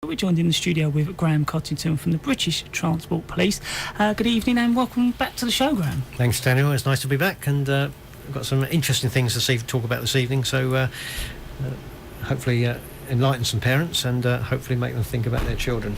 We're joined in the studio with Graham Cottington from the British Transport Police. Good evening and welcome back to the show, Graham. Thanks, Daniel. It's nice to be back, and I've got some interesting things to talk about this evening, so hopefully enlighten some parents and hopefully make them think about their children.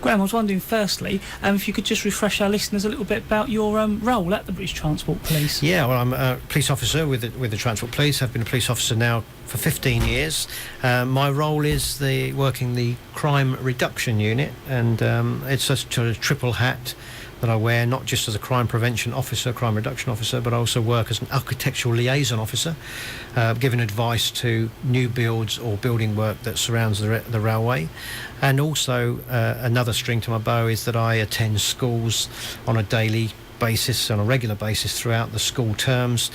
Graham, I was wondering firstly if you could just refresh our listeners a little bit about your role at the British Transport Police. Yeah, well, I'm a police officer with the Transport Police. I've been a police officer now for 15 years. My role is working the crime reduction unit, and it's a sort of triple hat that I wear, not just as a crime prevention officer, crime reduction officer, but I also work as an architectural liaison officer, giving advice to new builds or building work that surrounds the railway. And also another string to my bow is that I attend schools on a daily basis, on a regular basis throughout the school terms,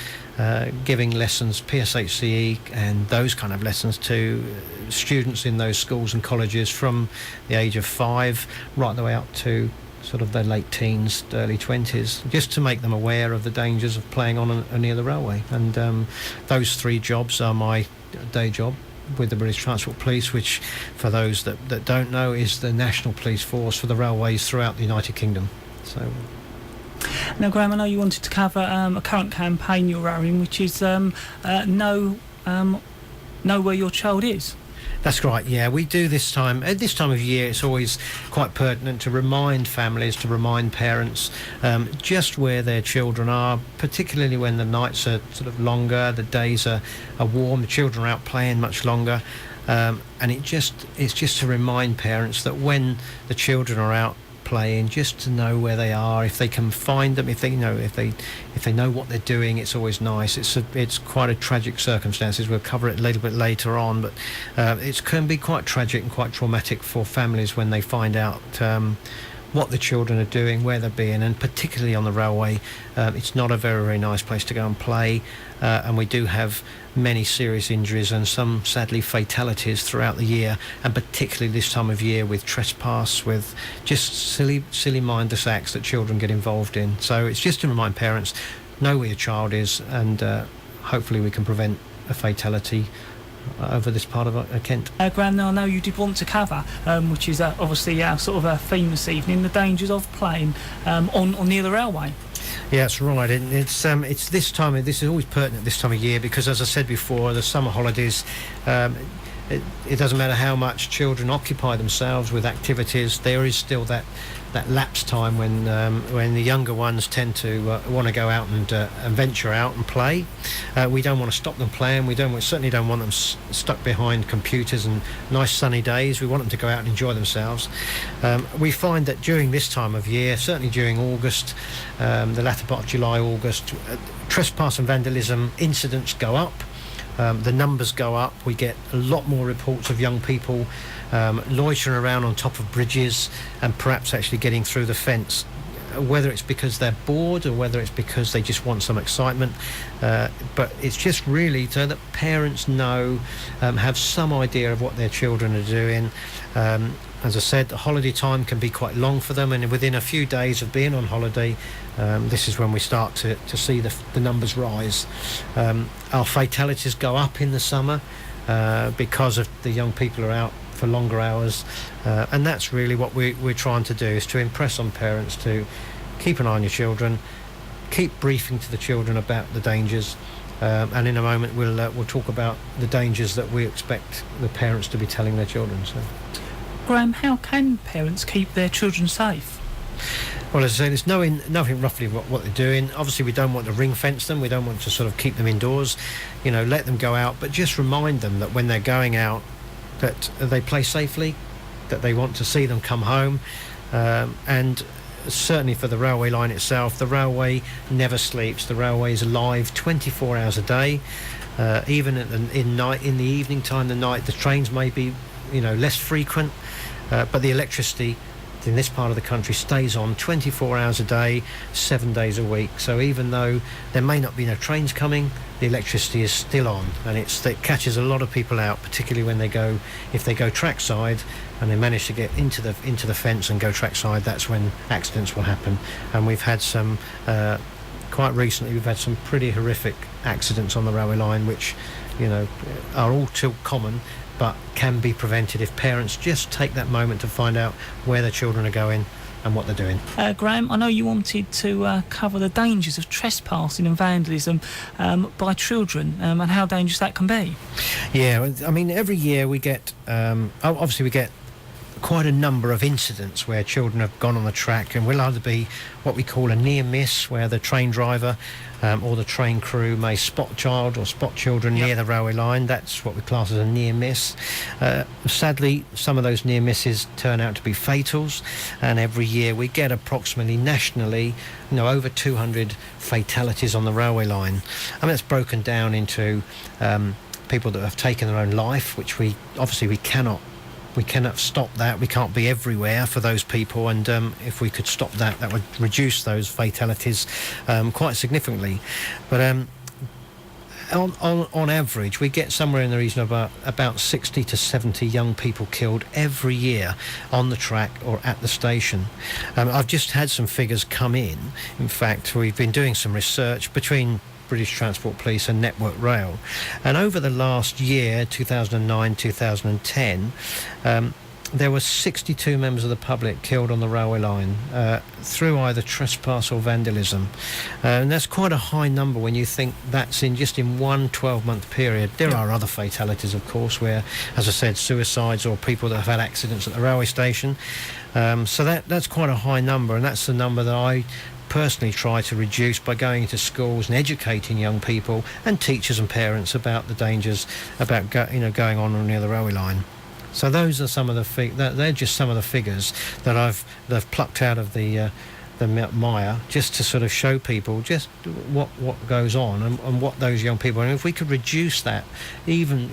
giving lessons, PSHCE and those kind of lessons to students in those schools and colleges from the age of 5 right the way up to sort of their late teens, early 20s, just to make them aware of the dangers of playing on near the railway. And those 3 jobs are my day job with the British Transport Police, which, for those that don't know, is the national police force for the railways throughout the United Kingdom. So. Now, Graham, I know you wanted to cover a current campaign you're running, which is know where your child is. That's right, yeah. We do this time. At this time of year, it's always quite pertinent to remind families, to remind parents just where their children are, particularly when the nights are sort of longer, the days are warm, the children are out playing much longer. And it's just to remind parents that when the children are out playing, just to know where they are, if they can find them, if they know what they're doing. It's always nice. It's quite a tragic circumstances. We'll cover it a little bit later on, but it can be quite tragic and quite traumatic for families when they find out what the children are doing, where they're being, and particularly on the railway. It's not a very, very nice place to go and play, and we do have many serious injuries and some, sadly, fatalities throughout the year, and particularly this time of year with trespass, with just silly mindless acts that children get involved in. So it's just to remind parents, know where your child is, and hopefully we can prevent a fatality over this part of Kent. Graham, now I know you did want to cover, which is obviously our sort of a theme this evening, the dangers of playing on near the railway. Yeah, that's right. It's this time. This is always pertinent this time of year because, as I said before, the summer holidays. It doesn't matter how much children occupy themselves with activities. There is still that lapse time when the younger ones tend to want to go out and venture out and play. We don't want to stop them playing. We certainly don't want them stuck behind computers and nice sunny days. We want them to go out and enjoy themselves. We find that during this time of year, certainly during August, the latter part of July, August, trespass and vandalism incidents go up. The numbers go up. We get a lot more reports of young people loitering around on top of bridges and perhaps actually getting through the fence, whether it's because they're bored or whether it's because they just want some excitement. But it's just really so that parents know, have some idea of what their children are doing. As I said, the holiday time can be quite long for them, and within a few days of being on holiday, this is when we start to see the numbers rise. Our fatalities go up in the summer because of the young people are out for longer hours, and that's really what we're trying to do, is to impress on parents to keep an eye on your children, keep briefing to the children about the dangers, and in a moment we'll talk about the dangers that we expect the parents to be telling their children. So. Graham, how can parents keep their children safe? Well, as I say, there's knowing roughly what they're doing. Obviously, we don't want to ring fence them. We don't want to sort of keep them indoors. Let them go out, but just remind them that when they're going out, that they play safely, that they want to see them come home, and certainly for the railway line itself, the railway never sleeps. The railway is alive 24 hours a day. Even in the evening time, the trains may be less frequent, but the electricity in this part of the country stays on 24 hours a day, 7 days a week. So even though there may not be no trains coming, the electricity is still on, and it catches a lot of people out, particularly when if they go trackside and they manage to get into the fence and go trackside. That's when accidents will happen. And we've had some quite recently. We've had some pretty horrific accidents on the railway line, which are all too common but can be prevented if parents just take that moment to find out where their children are going and what they're doing. Graham, I know you wanted to cover the dangers of trespassing and vandalism by children and how dangerous that can be. Yeah, I mean, every year we get, obviously we get quite a number of incidents where children have gone on the track, and will either be what we call a near miss, where the train driver or the train crew may spot child or spot children near the railway line. That's what we class as a near miss. Sadly, some of those near misses turn out to be fatals, and every year we get approximately nationally, over 200 fatalities on the railway line. And that's broken down into people that have taken their own life, which we cannot stop that. We can't be everywhere for those people, and if we could stop that, that would reduce those fatalities quite significantly. But on average, we get somewhere in the region of about 60 to 70 young people killed every year on the track or at the station. I've just had some figures come in. In fact, we've been doing some research between British Transport Police and Network Rail, and over the last year, 2009-2010, there were 62 members of the public killed on the railway line through either trespass or vandalism, and that's quite a high number when you think that's in one 12-month period. There are other fatalities, of course, where, as I said, suicides or people that have had accidents at the railway station, so that's quite a high number, and that's the number that I personally try to reduce by going into schools and educating young people and teachers and parents about the dangers about going on near the railway line. So those are some of they're just some of the figures that I've plucked out of the mire, just to sort of show people just what goes on and what those young people. And if we could reduce that, even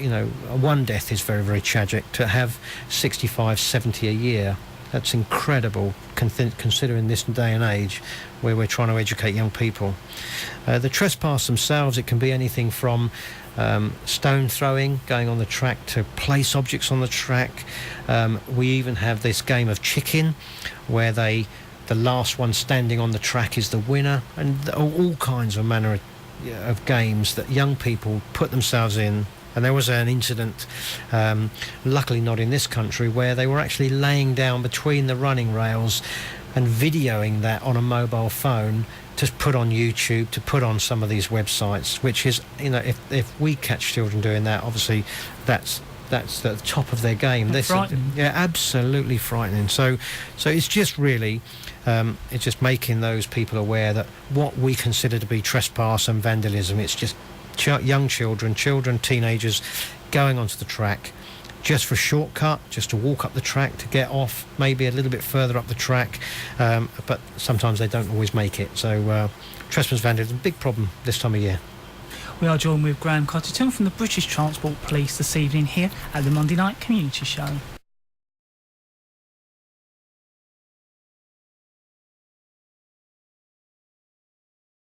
one death is very, very tragic. To have 65, 70 a year, that's incredible, considering this day and age where we're trying to educate young people. The trespass themselves, it can be anything from stone throwing, going on the track, to place objects on the track. We even have this game of chicken, where the last one standing on the track is the winner, and all kinds of manner of games that young people put themselves in. And there was an incident, luckily not in this country, where they were actually laying down between the running rails and videoing that on a mobile phone to put on YouTube, to put on some of these websites, which is, if we catch children doing that, obviously that's the top of their game. Frightening. Yeah, absolutely frightening. So it's just really, it's just making those people aware that what we consider to be trespass and vandalism, it's just young children, teenagers going onto the track just for a shortcut, just to walk up the track, to get off maybe a little bit further up the track, but sometimes they don't always make it. So trespass vandalism, big problem this time of year. We are joined with Graham Cottington from the British Transport Police this evening here at the Monday Night Community Show.